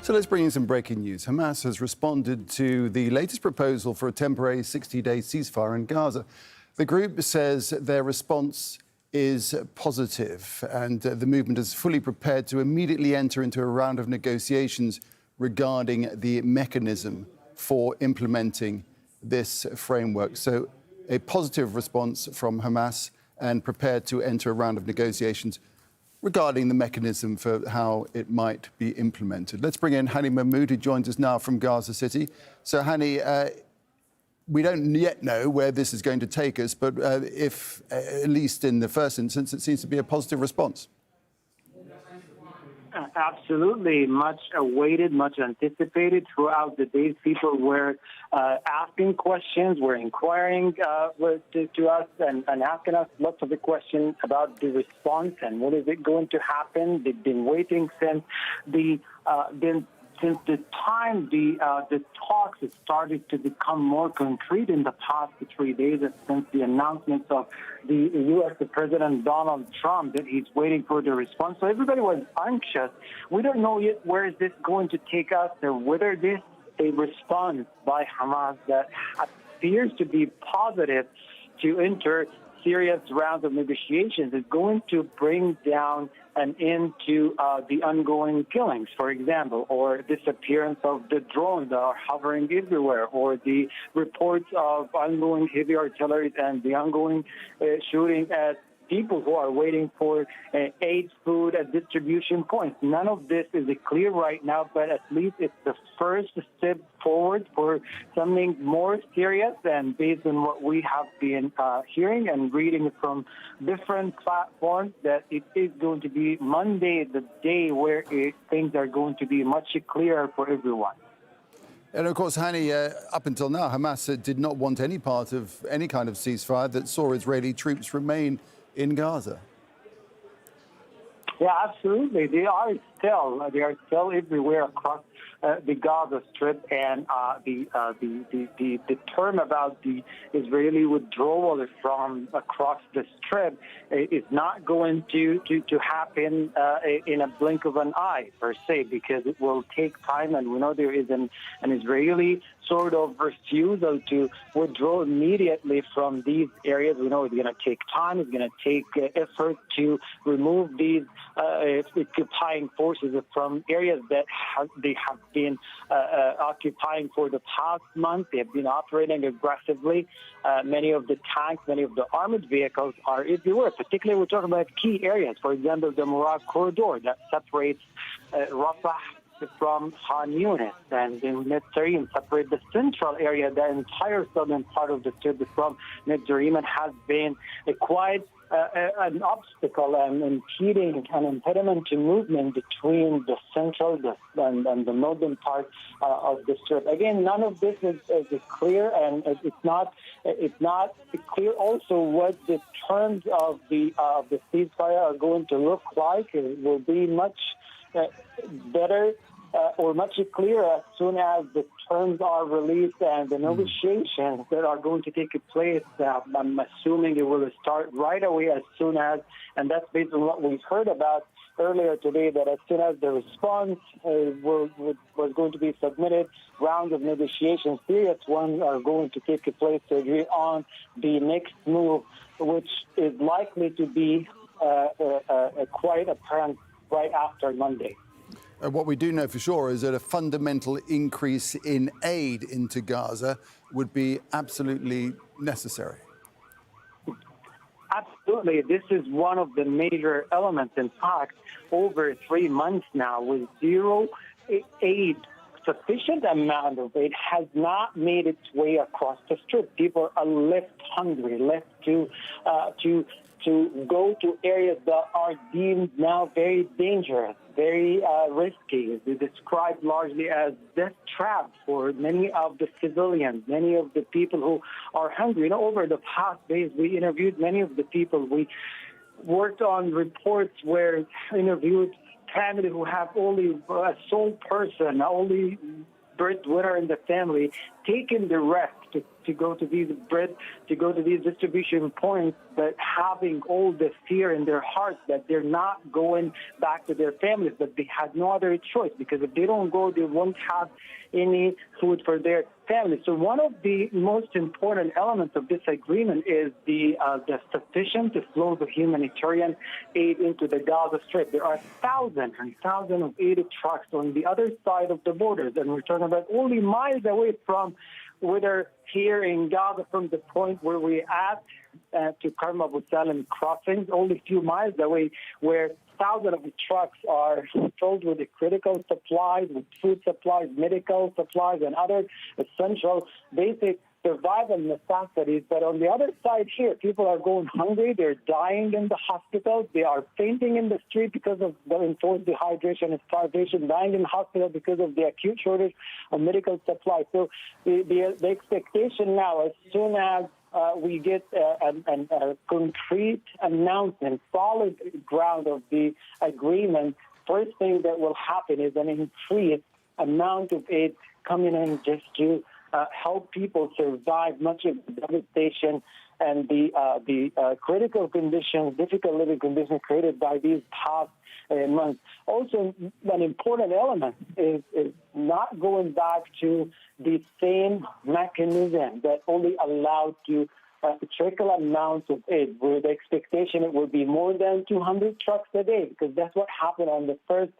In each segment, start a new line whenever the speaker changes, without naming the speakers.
So let's bring in some breaking news. Hamas has responded to the latest proposal for a temporary 60-day ceasefire in Gaza. The group says their response is positive and the movement is fully prepared to immediately enter into a round of negotiations regarding the mechanism for implementing this framework. So a positive response from Hamas and prepared to enter a round of negotiations regarding the mechanism for how it might be implemented. Let's bring in Hani Mahmoud, who joins us now from Gaza City. So, Hani, we don't yet know where this is going to take us, but if, at least in the first instance, it seems to be a positive response.
Absolutely. Much awaited, much anticipated. Throughout the days, people were asking questions, were inquiring to us and asking us lots of the questions about the response and what is it going to happen. They've been waiting since the time the talks have started to become more concrete in the past 3 days, since the announcements of the U.S. President Donald Trump that he's waiting for the response. So everybody was anxious. We don't know yet where is this going to take us, or whether this a response by Hamas that appears to be positive to enter serious rounds of negotiations is going to bring down an end to the ongoing killings, for example, or disappearance of the drones that are hovering everywhere, or the reports of ongoing heavy artillery and the ongoing shooting at people who are waiting for aid, food, and distribution points. None of this is clear right now, but at least it's the first step forward for something more serious. And based on what we have been hearing and reading from different platforms, that it is going to be Monday, the day where things are going to be much clearer for everyone.
And of course, Hani, up until now, Hamas did not want any part of any kind of ceasefire that saw Israeli troops remain in Gaza.
Yeah, absolutely. They are still everywhere across the Gaza Strip, and the term about the Israeli withdrawal from across the Strip is not going to happen in a blink of an eye, per se, because it will take time, and we know there is an Israeli sort of refusal to withdraw immediately from these areas. We know it's going to take time. It's going to take effort to remove these occupying forces from areas that they have been occupying for the past month. They have been operating aggressively. Many of the tanks, many of the armored vehicles are everywhere. Particularly, we're talking about key areas. For example, the Murad corridor that separates Rafah from Hani, and the Mediterranean separate the central area. The entire southern part of the Strip from Mediterranean has been quite an obstacle and impeding an impediment to movement between the central and the northern part of the Strip. Again, none of this is clear, and it's not clear also what the terms of the ceasefire are going to look like. It will be much better or much clearer as soon as the terms are released and the negotiations that are going to take place. I'm assuming it will start right away as soon as, and that's based on what we've heard about earlier today, that as soon as the response was going to be submitted, rounds of negotiations, serious ones, are going to take place to agree on the next move, which is likely to be quite apparent right after Monday.
What we do know for sure is that a fundamental increase in aid into Gaza would be absolutely necessary.
Absolutely. This is one of the major elements. In fact, over 3 months now, with zero aid, sufficient amount of aid has not made its way across the Strip. People are left hungry, left to go to areas that are deemed now very dangerous, very risky. They're described largely as death traps for many of the civilians, many of the people who are hungry. You know, over the past days, we interviewed many of the people. We worked on reports where interviewed family who have only a sole person, only breadwinner in the family, taken the risk to go to these distribution points, but having all the fear in their hearts that they're not going back to their families, but they had no other choice, because if they don't go, they won't have any food for their families. So one of the most important elements of this agreement is the sufficient flow of humanitarian aid into the Gaza Strip. There are thousands and thousands of aid trucks on the other side of the borders, and we're talking about only miles away from, whether here in Gaza, from the point where we're at to Karm Abu Salam crossings, only a few miles away, where thousands of trucks are filled with the critical supplies, with food supplies, medical supplies, and other essential basic survival necessities. But on the other side here, people are going hungry. They're dying in the hospitals. They are fainting in the street because of the enforced dehydration and starvation, dying in the hospital because of the acute shortage of medical supplies. So the expectation now, as soon as we get a concrete announcement, solid ground of the agreement, first thing that will happen is an increased amount of aid coming in just to help people survive much of the devastation and the critical conditions, difficult living conditions created by these past months. Also, an important element is not going back to the same mechanism that only allowed to trickle amounts of aid, where the expectation it will be more than 200 trucks a day, because that's what happened on the first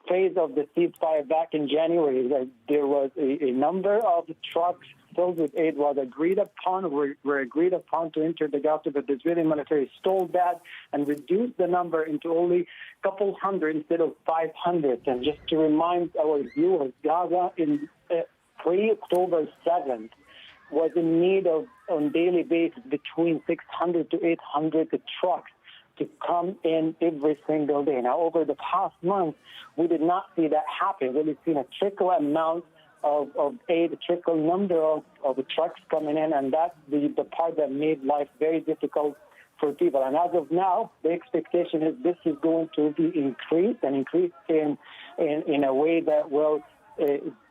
phase of the ceasefire back in January. That there was a number of trucks filled with aid was agreed upon, were agreed upon to enter the Gaza, but the Israeli military stole that and reduced the number into only a couple hundred instead of 500. And just to remind our viewers, Gaza in pre-October 7th was in need of, on daily basis, between 600 to 800 trucks to come in every single day. Now, over the past month, we did not see that happen. We've seen a trickle amount of aid, a trickle number of trucks coming in, and that's the part that made life very difficult for people. And as of now, the expectation is this is going to be increased in a way that will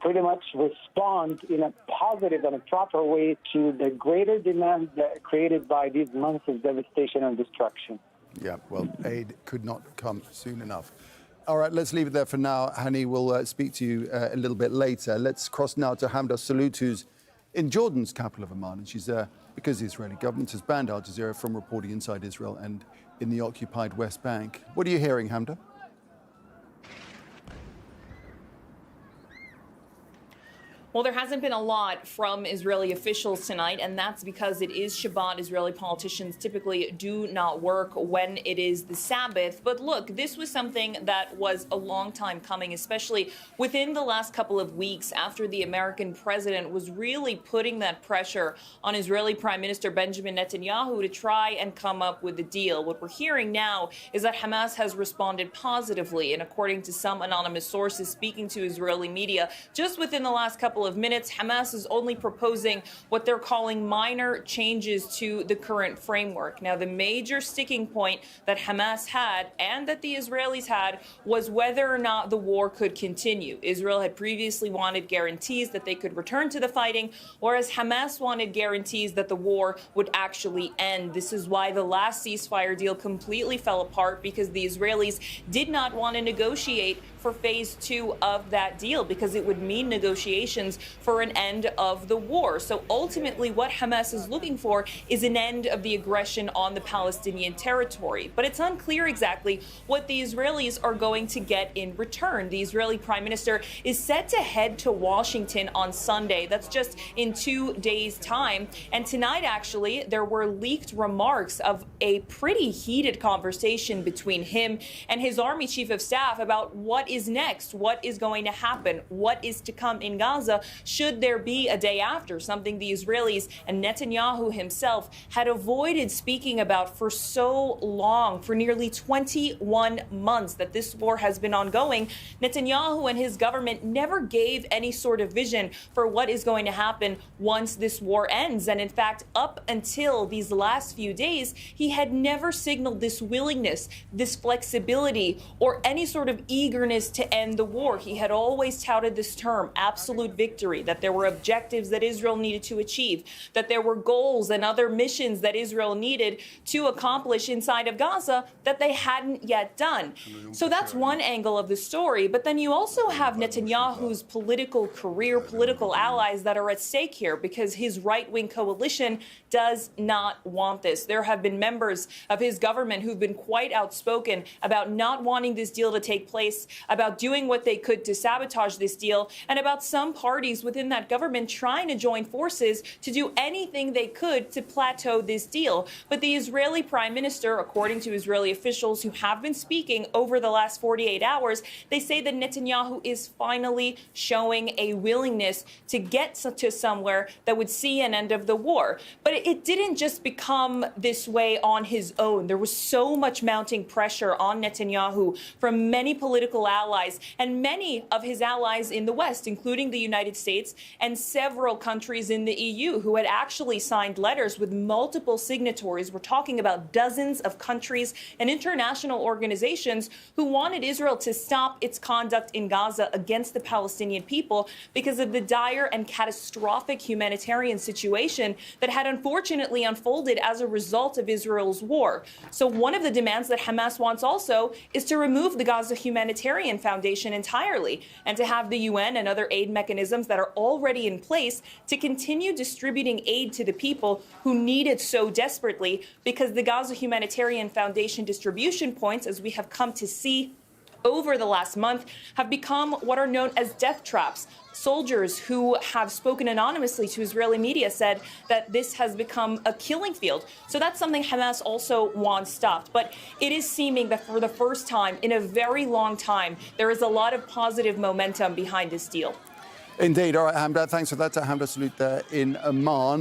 pretty much respond in a positive and a proper way to the greater demand that created by these months of devastation and destruction.
Yeah, well, aid could not come soon enough. All right, let's leave it there for now. Hani, we'll speak to you a little bit later. Let's cross now to Hamdah Salhut, who's in Jordan's capital of Amman. And she's there because the Israeli government has banned Al Jazeera from reporting inside Israel and in the occupied West Bank. What are you hearing, Hamdah?
Well, there hasn't been a lot from Israeli officials tonight, and that's because it is Shabbat. Israeli politicians typically do not work when it is the Sabbath. But look, this was something that was a long time coming, especially within the last couple of weeks after the American president was really putting that pressure on Israeli Prime Minister Benjamin Netanyahu to try and come up with a deal. What we're hearing now is that Hamas has responded positively, and according to some anonymous sources speaking to Israeli media, just within the last couple of minutes, Hamas is only proposing what they're calling minor changes to the current framework. Now, the major sticking point that Hamas had and that the Israelis had was whether or not the war could continue. Israel had previously wanted guarantees that they could return to the fighting, whereas Hamas wanted guarantees that the war would actually end. This is why the last ceasefire deal completely fell apart, because the Israelis did not want to negotiate for phase 2 of that deal, because it would mean negotiations for an end of the war. So ultimately what Hamas is looking for is an end of the aggression on the Palestinian territory. But it's unclear exactly what the Israelis are going to get in return. The Israeli Prime Minister is set to head to Washington on Sunday. That's just in 2 days' time. And tonight, actually, there were leaked remarks of a pretty heated conversation between him and his army chief of staff about what is next, what is going to happen, what is to come in Gaza should there be a day after, something the Israelis and Netanyahu himself had avoided speaking about for so long, for nearly 21 months that this war has been ongoing. Netanyahu and his government never gave any sort of vision for what is going to happen once this war ends. And in fact, up until these last few days, he had never signaled this willingness, this flexibility, or any sort of eagerness was to end the war. He had always touted this term, absolute victory, that there were objectives that Israel needed to achieve, that there were goals and other missions that Israel needed to accomplish inside of Gaza that they hadn't yet done. So that's one angle of the story. But then you also have Netanyahu's political career, political allies that are at stake here because his right-wing coalition does not want this. There have been members of his government who've been quite outspoken about not wanting this deal to take place, about doing what they could to sabotage this deal, and about some parties within that government trying to join forces to do anything they could to plateau this deal. But the Israeli prime minister, according to Israeli officials who have been speaking over the last 48 hours, they say that Netanyahu is finally showing a willingness to get to somewhere that would see an end of the war. But it didn't just become this way on his own. There was so much mounting pressure on Netanyahu from many political allies and many of his allies in the West, including the United States and several countries in the EU who had actually signed letters with multiple signatories. We're talking about dozens of countries and international organizations who wanted Israel to stop its conduct in Gaza against the Palestinian people because of the dire and catastrophic humanitarian situation that had unfortunately unfolded as a result of Israel's war. So one of the demands that Hamas wants also is to remove the Gaza Humanitarian Foundation entirely and to have the UN and other aid mechanisms that are already in place to continue distributing aid to the people who need it so desperately, because the Gaza Humanitarian Foundation distribution points, as we have come to see over the last month, have become what are known as death traps. Soldiers who have spoken anonymously to Israeli media said that this has become a killing field. So that's something Hamas also wants stopped. But it is seeming that for the first time in a very long time, there is a lot of positive momentum behind this deal.
Indeed. All right, Hamdah, thanks for that. Hamdah Salhut there in Amman.